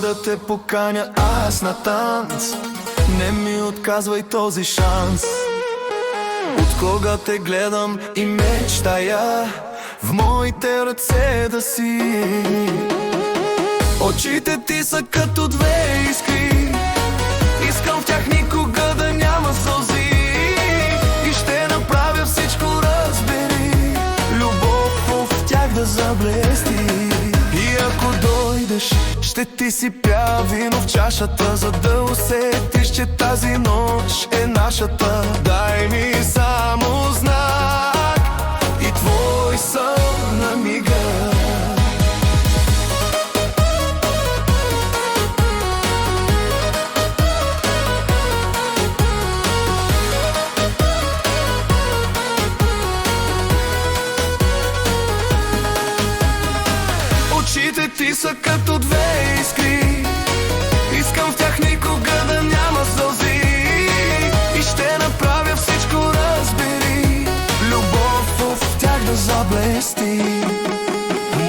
да те поканя аз на танц. Не ми отказвай този шанс. От кога те гледам и мечтая в моите ръце да си. Очите ти са като две искри, искам в тях никога да няма сълзи. И ще направя всичко, разбери, любов в тях да заблести. И ако дойдеш, ще ти си пя вино в чашата, за да усетиш, че тази нощ е нашата. Дай ми само знак и твой сън на мига. Очите ти са като две искри, искам в тях никога да няма сълзи. И ще направя всичко, разбери, любов в тях да заблести.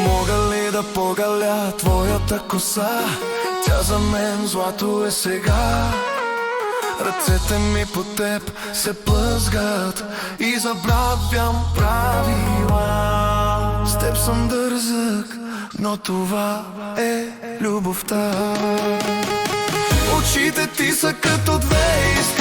Мога ли да погаля твоята коса? Тя за мен злато е сега. Ръцете ми по теб се плъзгат и забравям правила. С теб съм дързък, но това е любовта. Очите ти са като две искри,